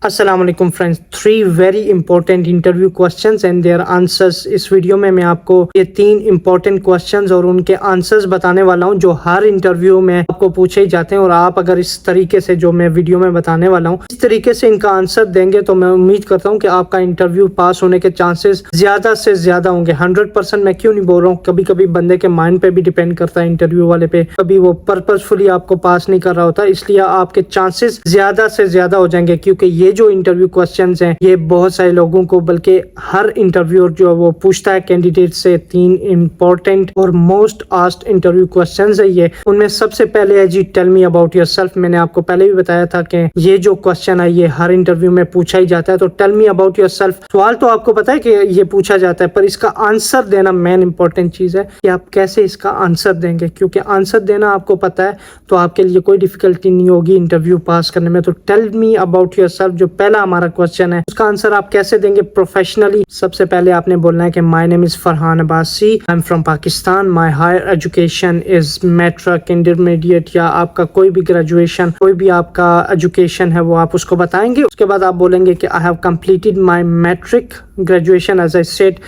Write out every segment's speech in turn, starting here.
अस्सलाम वालेकुम friends, 3 very important interview questions and their answers. इस वीडियो में मैं आपको ये 3 इंपॉर्टेंट क्वेश्चंस और उनके आंसर्स बताने वाला हूं जो हर इंटरव्यू में आपको पूछे जाते हैं। और आप अगर इस तरीके से जो मैं वीडियो में बताने वाला हूं इस तरीके से इनका आंसर देंगे तो मैं उम्मीद करता हूं कि आपका इंटरव्यू पास होने के चांसेस ज्यादा से ज्यादा होंगे। 100% मैं क्यों नहीं बोल रहा हूँ, कभी कभी बंदे के माइंड पे भी डिपेंड करता है इंटरव्यू वाले पे, कभी वो पर्पसफुली आपको पास नहीं कर रहा होता, इसलिए आपके चांसेस ज्यादा से ज्यादा हो जाएंगे। क्योंकि ये जो इंटरव्यू क्वेश्चंस हैं ये बहुत सारे लोगों को, बल्कि हर इंटरव्यूअर जो है वो पूछता है कैंडिडेट से 3 इंपॉर्टेंट और मोस्ट आस्क्ड इंटरव्यू क्वेश्चंस है ये। उनमें सबसे पहले है जी, टेल मी अबाउट योरसेल्फ। मैंने आपको पहले भी बताया था कि ये जो क्वेश्चन है ये हर इंटरव्यू में पूछा ही जाता है। तो टेल मी अबाउट योरसेल्फ सवाल तो आपको पता है कि ये पूछा जाता है, पर इसका आंसर देना मेन इंपॉर्टेंट चीज है कि आप कैसे इसका आंसर देंगे। क्योंकि आंसर देना आपको पता है तो आपके लिए कोई डिफिकल्टी नहीं होगी इंटरव्यू पास करने में। तो टेल मी अबाउट योरसेल्फ जो पहला हमारा क्वेश्चन है उसका आंसर आप कैसे देंगे प्रोफेशनली। सबसे पहले आपने बोलना है कि my name is Farhan Abbasi, I am from Pakistan, my higher education is matric intermediate, या आपका कोई भी ग्रेजुएशन कोई भी आपका एजुकेशन है वो आप उसको बताएंगे। उसके बाद आप बोलेंगे कि I have completed my matric graduation as I said,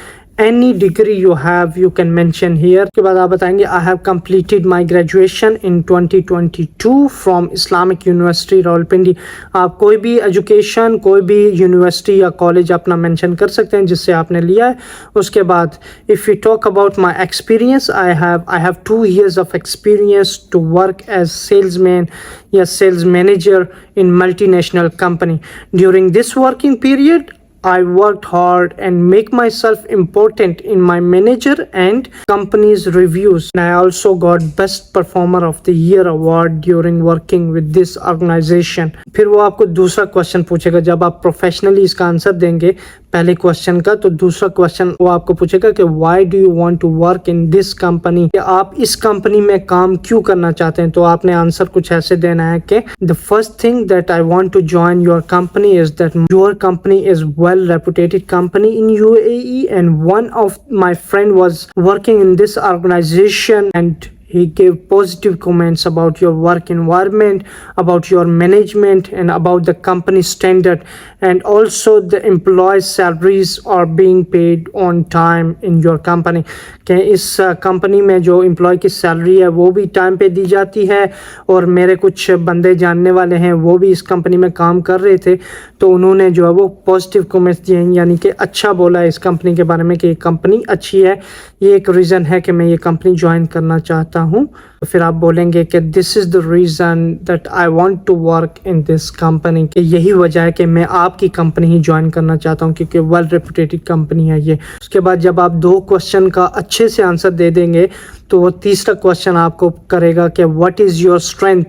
any degree you have you can mention here। के बाद आप बताएंगे I have completed my graduation in 2022 from Islamic University Rawalpindi. आप कोई भी एजुकेशन कोई भी यूनिवर्सिटी या कॉलेज अपना मेंशन कर सकते हैं जिससे आपने लिया है। उसके बाद if we talk about my experience I have 2 years of experience to work as salesman या sales manager in multinational company। During this working period I worked hard and make myself important in my manager and company's reviews. And I also got Best Performer of the Year award during working with this organization। फिर वो आपको दूसरा question पूछेगा। जब आप professionally इसका answer देंगे पहले क्वेश्चन का, तो दूसरा क्वेश्चन वो आपको पूछेगा कि why do you want to work in this company, कि आप इस कंपनी में काम क्यों करना चाहते हैं। तो आपने आंसर कुछ ऐसे देना है कि the first thing that I want to join your company is that your company is well reputed company in UAE and one of my friend was working in this organization and he gave positive comments about your work environment, about your management and about the company standard, and also the employees salaries are being paid on time in your company। कि इस company में जो employ की salary है वो भी time पे दी जाती है। और मेरे कुछ बंदे जानने वाले हैं वो भी इस कंपनी में काम कर रहे थे, तो उन्होंने जो है वो पॉजिटिव कमेंट्स दिए हैं, यानी कि अच्छा बोला है इस कंपनी के बारे में कि ये कंपनी अच्छी है। ये एक रीज़न है कि मैं ये कंपनी ज्वाइन करना चाहता हूँ। तो फिर आप बोलेंगे कि this is the reason that I want to work in this company, कि यही वजह है कि मैं आपकी कंपनी ही ज्वाइन करना चाहता हूँ क्योंकि वेल रेपुटेड कंपनी है ये। उसके बाद जब आप 2 क्वेश्चन का अच्छे से आंसर दे देंगे तो वो तीसरा क्वेश्चन आपको करेगा कि व्हाट इज़ योर स्ट्रेंथ,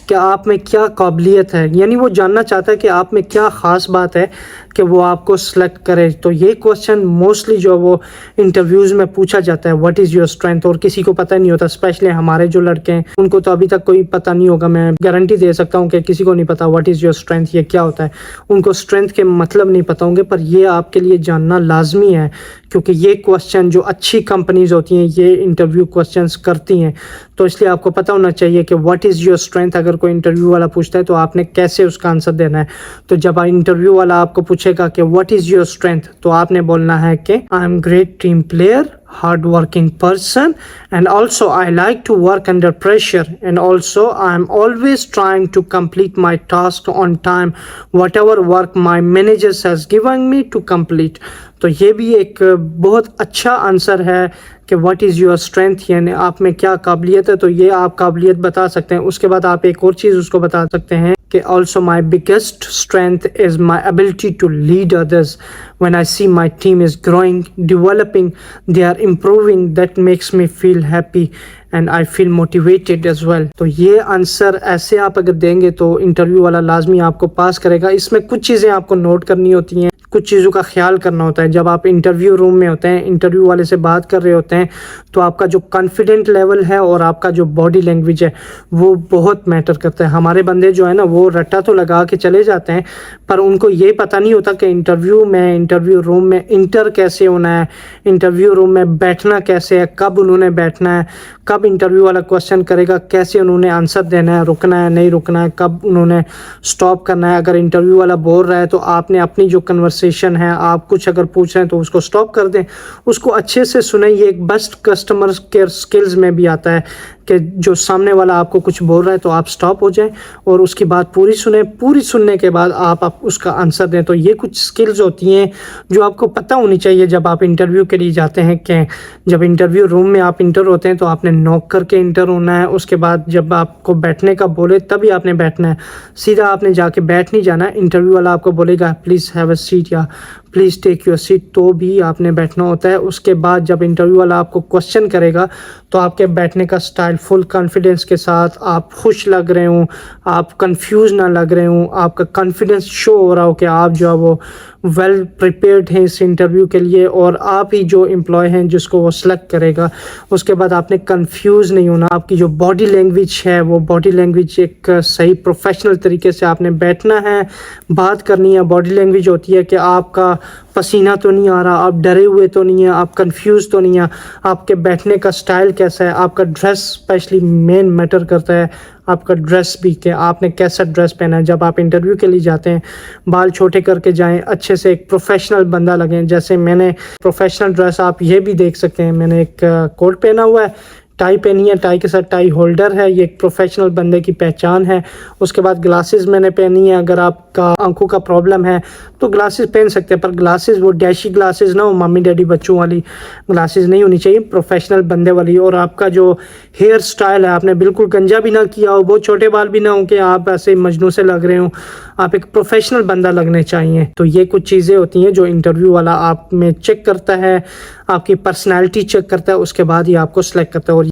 कि आप में क्या काबिलियत है, यानी वो जानना चाहता है कि आप में क्या ख़ास बात है कि वो आपको सेलेक्ट करे। तो ये क्वेश्चन मोस्टली जो वो इंटरव्यूज़ में पूछा जाता है, व्हाट इज़ योर स्ट्रेंथ, और किसी को पता नहीं होता, स्पेशली हमारे जो लड़के हैं उनको तो अभी तक कोई पता नहीं होगा। मैं गारंटी दे सकता हूँ कि किसी को नहीं पता व्हाट इज़ योर स्ट्रेंथ ये क्या होता है, उनको स्ट्रेंथ के मतलब नहीं पता होंगे। पर ये आपके लिए जानना लाजमी है क्योंकि ये क्वेश्चन जो अच्छी कंपनीज होती हैं ये इंटरव्यू क्वेश्चंस करती हैं, तो इसलिए आपको पता होना चाहिए कि व्हाट इज़ योर स्ट्रेंथ। अगर कोई इंटरव्यू वाला पूछता है तो आपने कैसे उसका आंसर देना है। तो जब इंटरव्यू वाला आपको पूछेगा कि व्हाट इज़ योर स्ट्रेंथ, तो आपने बोलना है कि I am great team player, hard working person, and also I like to work under pressure, and also I am always trying to complete my task on time, whatever work my managers has given me to complete। तो ये भी एक बहुत अच्छा answer है कि what is your strength, यानी आप में क्या काबिलियत है। तो ये आप काबिलियत बता सकते हैं। उसके बाद आप एक और चीज़ उसको बता सकते हैं कि also my biggest strength is my ability to lead others when I see my team is growing, developing, they are improving, that makes me feel happy and I feel motivated as well. तो ये answer ऐसे आप अगर देंगे तो interview वाला लाजमी आपको पास करेगा। इसमें कुछ चीज़ें आपको नोट करनी होती हैं, कुछ चीज़ों का ख्याल करना होता है। जब आप इंटरव्यू रूम में होते हैं, इंटरव्यू वाले से बात कर रहे होते हैं, तो आपका जो कॉन्फिडेंट लेवल है और आपका जो बॉडी लैंग्वेज है वो बहुत मैटर करता है। हमारे बंदे जो है ना वो रट्टा तो लगा के चले जाते हैं, पर उनको ये पता नहीं होता कि इंटरव्यू रूम में इंटर कैसे होना है, इंटरव्यू रूम में बैठना कैसे है, कब उन्होंने बैठना है, कब इंटरव्यू वाला क्वेश्चन करेगा, कैसे उन्होंने आंसर देना है, रुकना है नहीं रुकना है, कब उन्होंने स्टॉप करना है। अगर इंटरव्यू वाला बोल रहा है तो आपने अपनी जो कन्वर्सेशन है, आप कुछ अगर पूछ रहे हैं तो उसको स्टॉप कर दें, उसको अच्छे से सुने। ये एक बेस्ट कस्टमर केयर स्किल्स में भी आता है कि जो सामने वाला आपको कुछ बोल रहा है तो आप स्टॉप हो जाएं और उसकी बात पूरी सुने। पूरी सुनने के बाद आप उसका आंसर दें। तो ये कुछ स्किल्स होती हैं जो आपको पता होनी चाहिए जब आप इंटरव्यू के लिए जाते हैं। कि जब इंटरव्यू रूम में आप इंटर होते हैं तो आपने नॉक करके इंटर होना है। उसके बाद जब आपको बैठने का बोले तभी आपने बैठना है, सीधा आपने जाके बैठ नहीं जाना है। इंटरव्यू वाला आपको बोलेगा प्लीज़ हैव अ सीट या प्लीज़ टेक योर सीट, तो भी आपने बैठना होता है। उसके बाद जब इंटरव्यू वाला आपको क्वेश्चन करेगा तो आपके बैठने का स्टाइल फुल कॉन्फिडेंस के साथ, आप खुश लग रहे हो, आप कंफ्यूज ना लग रहे हो, आपका कॉन्फिडेंस शो हो रहा हो कि आप जो है वो वेल प्रिपेयर्ड हैं इस इंटरव्यू के लिए और आप ही जो एम्प्लॉय हैं जिसको वो सिलेक्ट करेगा। उसके बाद आपने कंफ्यूज नहीं होना। आपकी जो बॉडी लैंग्वेज है वो बॉडी लैंग्वेज एक सही प्रोफेशनल तरीके से आपने बैठना है, बात करनी है। बॉडी लैंग्वेज होती है कि आपका पसीना तो नहीं आ रहा, आप डरे हुए तो नहीं है, आप कंफ्यूज तो नहीं है, आपके बैठने का स्टाइल कैसा है, आपका ड्रेस स्पेशली मेन मैटर करता है। आपका ड्रेस भी, कि आपने कैसा ड्रेस पहना है। जब आप इंटरव्यू के लिए जाते हैं बाल छोटे करके जाएं, अच्छे से एक प्रोफेशनल बंदा लगें। जैसे मैंने प्रोफेशनल ड्रेस, आप ये भी देख सकते हैं, मैंने एक कोट पहना हुआ है, टाई पहनी है, टाई के साथ टाई होल्डर है, ये एक प्रोफेशनल बंदे की पहचान है। उसके बाद ग्लासेस मैंने पहनी है। अगर आपका आंखों का प्रॉब्लम है तो ग्लासेस पहन सकते हैं, पर ग्लासेस वो डैशी ग्लासेस ना हो, मम्मी डैडी बच्चों वाली ग्लासेस नहीं होनी चाहिए, प्रोफेशनल बंदे वाली। और आपका जो हेयर स्टाइल है, आपने बिल्कुल गंजा भी ना किया हो, बहुत छोटे बाल भी ना हो कि आप ऐसे मजनू से लग रहे हो, आप एक प्रोफेशनल बंदा लगने चाहिए। तो ये कुछ चीज़ें होती हैं जो इंटरव्यू वाला आप में चेक करता है, आपकी पर्सनैलिटी चेक करता है, उसके बाद ही आपको सेलेक्ट करता है। और